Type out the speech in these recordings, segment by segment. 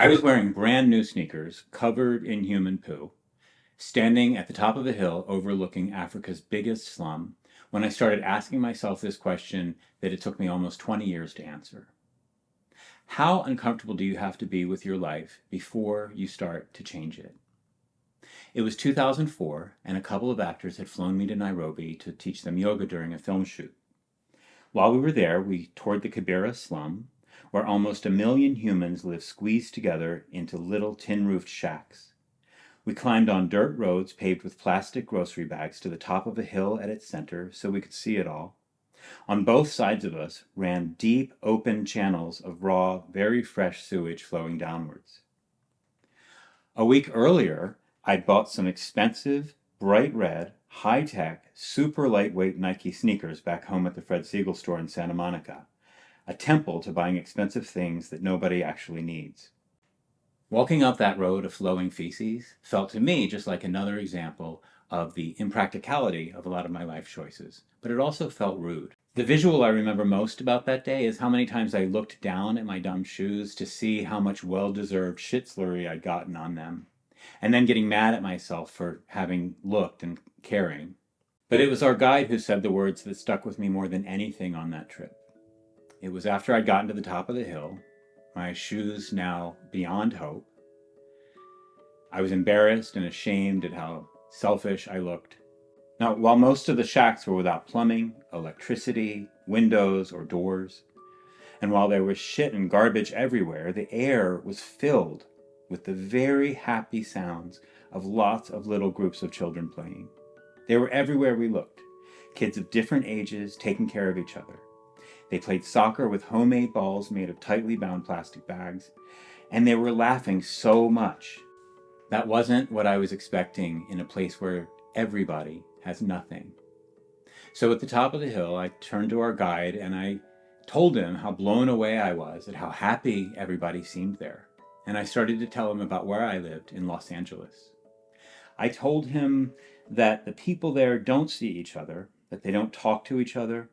I was wearing brand new sneakers covered in human poo, standing at the top of a hill overlooking Africa's biggest slum when I started asking myself this question that it took me almost 20 years to answer. How uncomfortable do you have to be with your life before you start to change it? It was 2004, and a couple of actors had flown me to Nairobi to teach them yoga during a film shoot. While we were there, we toured the Kibera slum, where almost 1 million humans live squeezed together into little tin-roofed shacks. We climbed on dirt roads paved with plastic grocery bags to the top of a hill at its center so we could see it all. On both sides of us ran deep, open channels of raw, very fresh sewage flowing downwards. A week earlier, I'd bought some expensive, bright red, high-tech, super lightweight Nike sneakers back home at the Fred Segal store in Santa Monica, a temple to buying expensive things that nobody actually needs. Walking up that road of flowing feces felt to me just like another example of the impracticality of a lot of my life choices, but it also felt rude. The visual I remember most about that day is how many times I looked down at my dumb shoes to see how much well-deserved shit slurry I'd gotten on them, and then getting mad at myself for having looked and caring. But it was our guide who said the words that stuck with me more than anything on that trip. It was after I'd gotten to the top of the hill, my shoes now beyond hope. I was embarrassed and ashamed at how selfish I looked. Now, while most of the shacks were without plumbing, electricity, windows, or doors, and while there was shit and garbage everywhere, the air was filled with the very happy sounds of lots of little groups of children playing. They were everywhere we looked, kids of different ages taking care of each other. They played soccer with homemade balls made of tightly bound plastic bags, and they were laughing so much. That wasn't what I was expecting in a place where everybody has nothing. So at the top of the hill, I turned to our guide and I told him how blown away I was at how happy everybody seemed there. And I started to tell him about where I lived in Los Angeles. I told him that the people there don't see each other, that they don't talk to each other,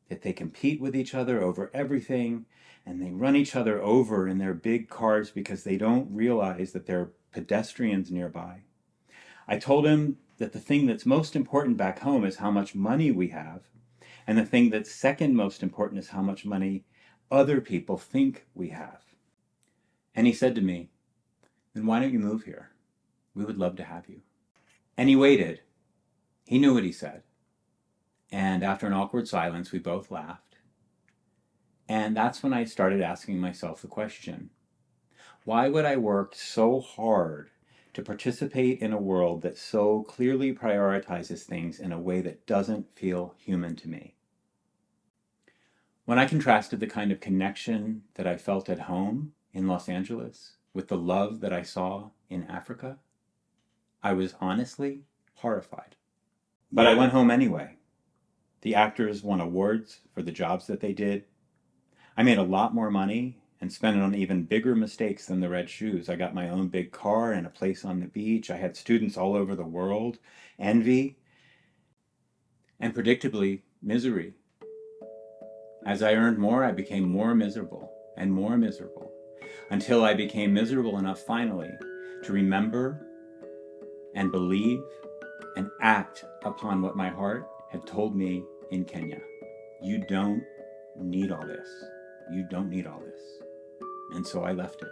that they compete with each other over everything, and they run each other over in their big cars because they don't realize that there are pedestrians nearby. I told him that the thing that's most important back home is how much money we have, and the thing that's second most important is how much money other people think we have. And he said to me, "Then why don't you move here? We would love to have you." And he waited. He knew what he said. And after an awkward silence, we both laughed. And that's when I started asking myself the question, why would I work so hard to participate in a world that so clearly prioritizes things in a way that doesn't feel human to me? When I contrasted the kind of connection that I felt at home in Los Angeles with the love that I saw in Africa, I was honestly horrified. But I went home anyway. The actors won awards for the jobs that they did. I made a lot more money and spent it on even bigger mistakes than the red shoes. I got my own big car and a place on the beach. I had students all over the world, envy, and predictably, misery. As I earned more, I became more miserable, until I became miserable enough finally to remember and believe and act upon what my heart had told me in Kenya. You don't need all this. You don't need all this. And so I left it.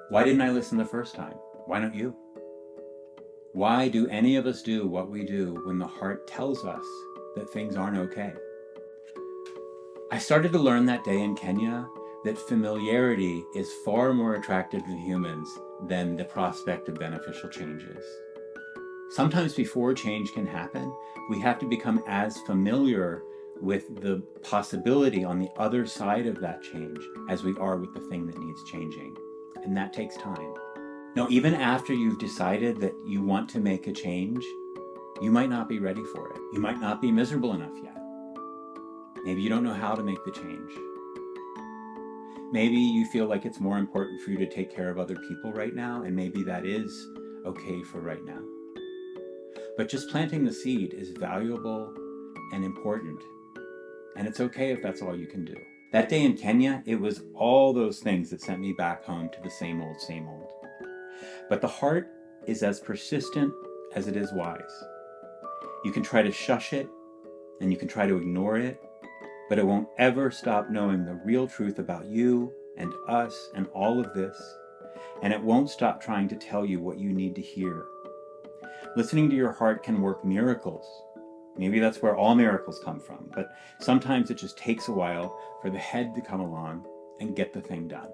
Why didn't I listen the first time? Why don't you? Why do any of us do what we do when the heart tells us that things aren't okay? I started to learn that day in Kenya that familiarity is far more attractive to humans than the prospect of beneficial changes. Sometimes before change can happen, we have to become as familiar with the possibility on the other side of that change as we are with the thing that needs changing. And that takes time. Now, even after you've decided that you want to make a change, you might not be ready for it. You might not be miserable enough yet. Maybe you don't know how to make the change. Maybe you feel like it's more important for you to take care of other people right now, and maybe that is okay for right now. But just planting the seed is valuable and important, and it's okay if that's all you can do. That day in Kenya, it was all those things that sent me back home to the same old, same old. But the heart is as persistent as it is wise. You can try to shush it and you can try to ignore it, but it won't ever stop knowing the real truth about you and us and all of this, and it won't stop trying to tell you what you need to hear. Listening to your heart can work miracles. Maybe that's where all miracles come from, but sometimes it just takes a while for the head to come along and get the thing done.